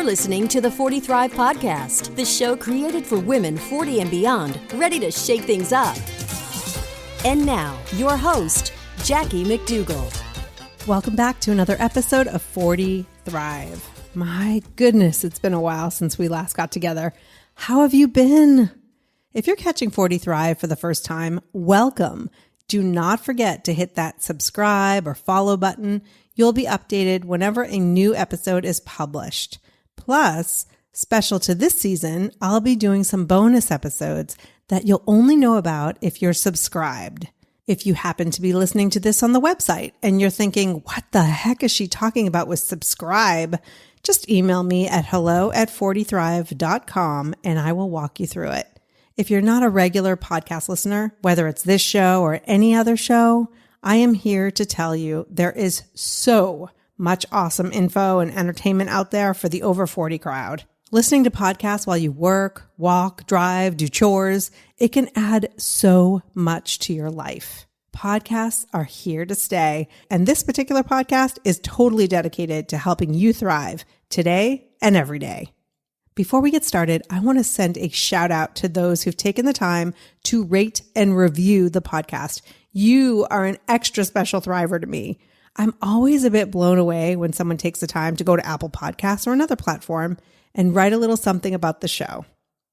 listening to the 40 Thrive Podcast, the show created for women 40 and beyond, ready to shake things up. And now, your host, Jackie McDougall. Welcome back to another episode of 40 Thrive. My goodness, it's been a while since we last got together. How have you been? If you're catching 40 Thrive for the first time, welcome. Do not forget to hit that subscribe or follow button. You'll be updated whenever a new episode is published. Plus, special to this season, I'll be doing some bonus episodes that you'll only know about if you're subscribed. If you happen to be listening to this on the website and you're thinking, what the heck is she talking about with subscribe? Just email me at hello@40thrive.com and I will walk you through it. If you're not a regular podcast listener, whether it's this show or any other show, I am here to tell you there is so much awesome info and entertainment out there for the over 40 crowd. Listening to podcasts while you work, walk, drive, do chores, it can add so much to your life. Podcasts are here to stay, and this particular podcast is totally dedicated to helping you thrive today and every day. Before we get started, I want to send a shout out to those who've taken the time to rate and review the podcast. You are an extra special thriver to me. I'm always a bit blown away when someone takes the time to go to Apple Podcasts or another platform and write a little something about the show.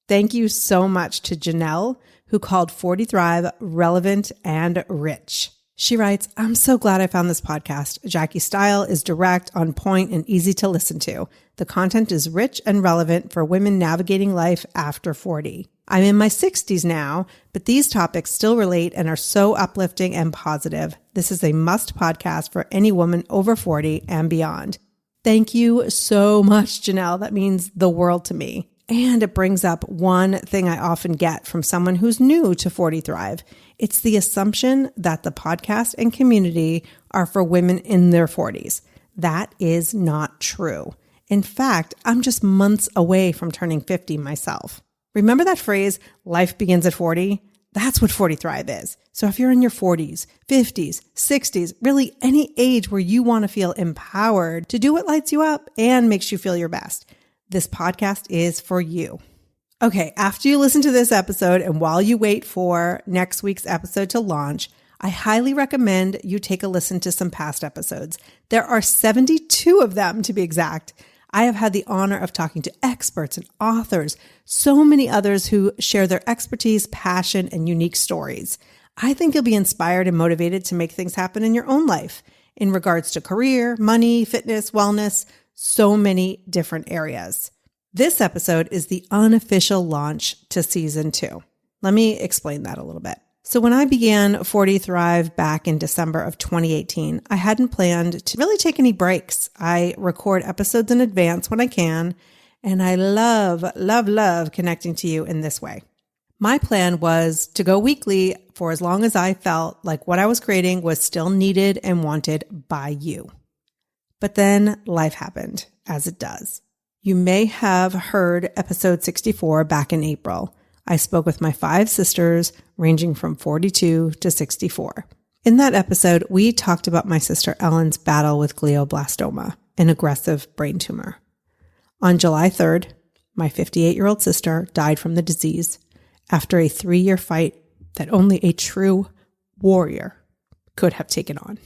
Thank you so much to Janelle, who called 40 Thrive relevant and rich. She writes, I'm so glad I found this podcast. Jackie's style is direct, on point, and easy to listen to. The content is rich and relevant for women navigating life after 40. I'm in my 60s now, but these topics still relate and are so uplifting and positive. This is a must podcast for any woman over 40 and beyond. Thank you so much, Janelle. That means the world to me. And it brings up one thing I often get from someone who's new to 40 Thrive. It's the assumption that the podcast and community are for women in their 40s. That is not true. In fact, I'm just months away from turning 50 myself. Remember that phrase, life begins at 40? That's what 40 Thrive is. So if you're in your 40s, 50s, 60s, really any age where you want to feel empowered to do what lights you up and makes you feel your best, this podcast is for you. Okay, after you listen to this episode and while you wait for next week's episode to launch, I highly recommend you take a listen to some past episodes. There are 72 of them to be exact. I have had the honor of talking to experts and authors, so many others who share their expertise, passion, and unique stories. I think you'll be inspired and motivated to make things happen in your own life in regards to career, money, fitness, wellness, so many different areas. This episode is the unofficial launch to season 2. Let me explain that a little bit. So when I began 40 Thrive back in December of 2018, I hadn't planned to really take any breaks. I record episodes in advance when I can, and I love connecting to you in this way. My plan was to go weekly for as long as I felt like what I was creating was still needed and wanted by you. But then life happened, as it does. You may have heard episode 64 back in April. I spoke with my 5 sisters ranging from 42 to 64. In that episode, we talked about my sister Ellen's battle with glioblastoma, an aggressive brain tumor. On July 3rd, my 58-year-old sister died from the disease after a 3-year fight that only a true warrior could have taken on.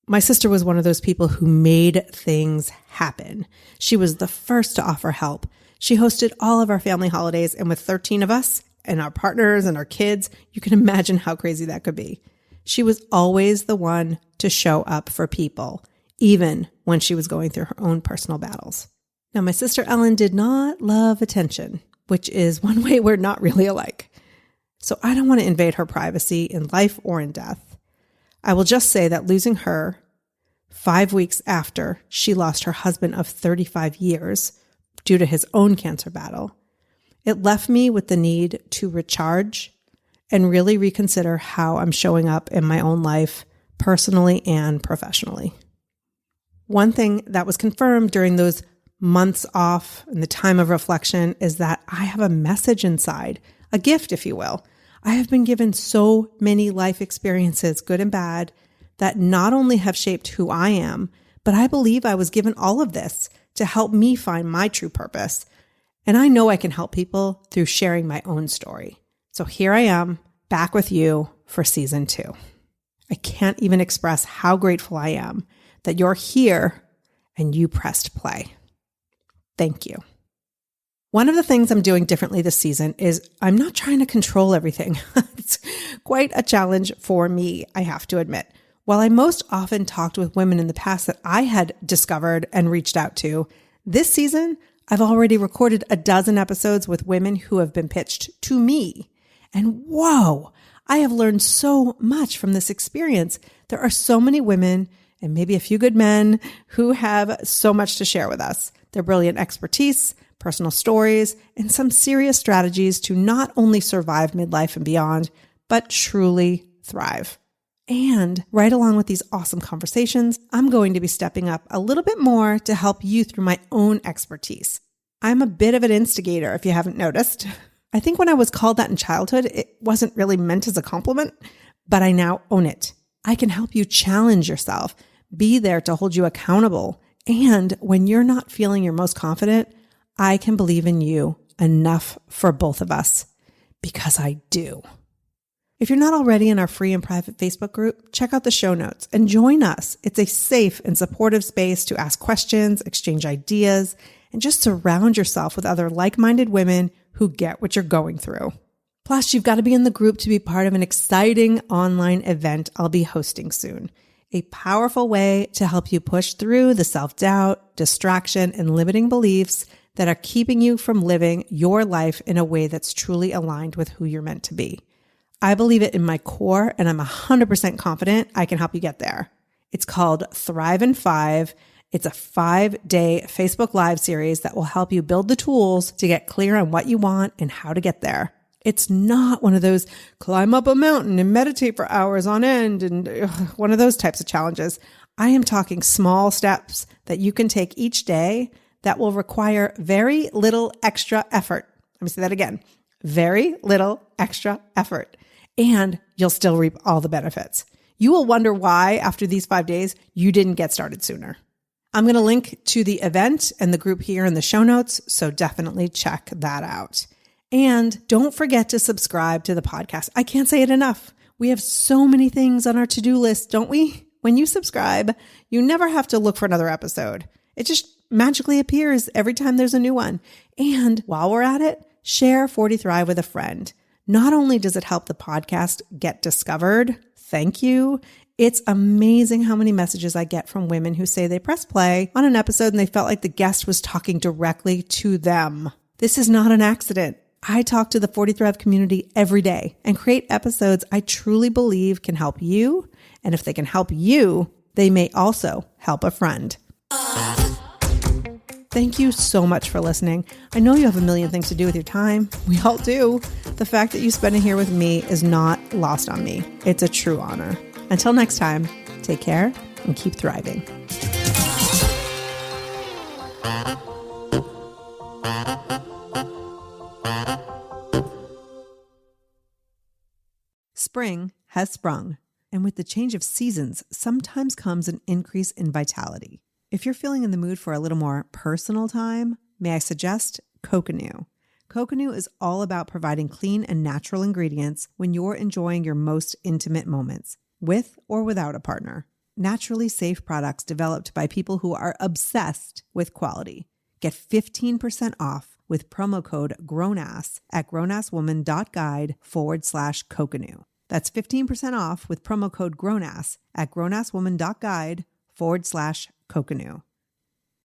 My sister was one of those people who made things happen. She was the first to offer help. She hosted all of our family holidays, and with 13 of us and our partners and our kids, you can imagine how crazy that could be. She was always the one to show up for people, even when she was going through her own personal battles. Now, my sister Ellen did not love attention, which is one way we're not really alike. So I don't want to invade her privacy in life or in death. I will just say that losing her 5 weeks after she lost her husband of 35 years due to his own cancer battle, it left me with the need to recharge and really reconsider how I'm showing up in my own life, personally and professionally. One thing that was confirmed during those months off and the time of reflection is that I have a message inside, a gift, if you will. I have been given so many life experiences, good and bad, that not only have shaped who I am, but I believe I was given all of this to help me find my true purpose. And I know I can help people through sharing my own story. So here I am, back with you for season 2. I can't even express how grateful I am that you're here and you pressed play. Thank you. One of the things I'm doing differently this season is I'm not trying to control everything. It's quite a challenge for me, I have to admit. While I most often talked with women in the past that I had discovered and reached out to, this season, I've already recorded a dozen episodes with women who have been pitched to me. And whoa, I have learned so much from this experience. There are so many women and maybe a few good men who have so much to share with us. Their brilliant expertise, personal stories, and some serious strategies to not only survive midlife and beyond, but truly thrive. And right along with these awesome conversations, I'm going to be stepping up a little bit more to help you through my own expertise. I'm a bit of an instigator, if you haven't noticed. I think when I was called that in childhood, it wasn't really meant as a compliment, but I now own it. I can help you challenge yourself, be there to hold you accountable. And when you're not feeling your most confident, I can believe in you enough for both of us, because I do. If you're not already in our free and private Facebook group, check out the show notes and join us. It's a safe and supportive space to ask questions, exchange ideas, and just surround yourself with other like-minded women who get what you're going through. Plus, you've got to be in the group to be part of an exciting online event I'll be hosting soon. A powerful way to help you push through the self-doubt, distraction, and limiting beliefs that are keeping you from living your life in a way that's truly aligned with who you're meant to be. I believe it in my core, and I'm 100% confident I can help you get there. It's called Thrive in 5. It's a 5-day Facebook Live series that will help you build the tools to get clear on what you want and how to get there. It's not one of those climb up a mountain and meditate for hours on end and one of those types of challenges. I am talking small steps that you can take each day that will require very little extra effort. Let me say that again. Very little extra effort. And you'll still reap all the benefits. You will wonder why, after these 5 days, you didn't get started sooner. I'm going to link to the event and the group here in the show notes, so definitely check that out. And don't forget to subscribe to the podcast. I can't say it enough. We have so many things on our to-do list, don't we? When you subscribe, you never have to look for another episode. It just magically appears every time there's a new one. And while we're at it, share 40 Thrive with a friend. Not only does it help the podcast get discovered, thank you. It's amazing how many messages I get from women who say they press play on an episode and they felt like the guest was talking directly to them. This is not an accident. I talk to the 40 Thrive community every day and create episodes I truly believe can help you. And if they can help you, they may also help a friend. Thank you so much for listening. I know you have a million things to do with your time. We all do. The fact that you spend it here with me is not lost on me. It's a true honor. Until next time, take care and keep thriving. Spring has sprung, and with the change of seasons, sometimes comes an increase in vitality. If you're feeling in the mood for a little more personal time, may I suggest Coconut. Coconut is all about providing clean and natural ingredients when you're enjoying your most intimate moments, with or without a partner. Naturally safe products developed by people who are obsessed with quality. Get 15% off with promo code GROWNASS at grownasswoman.guide/Coconut. That's 15% off with promo code GROWNASS at grownasswoman.guide/Coconut.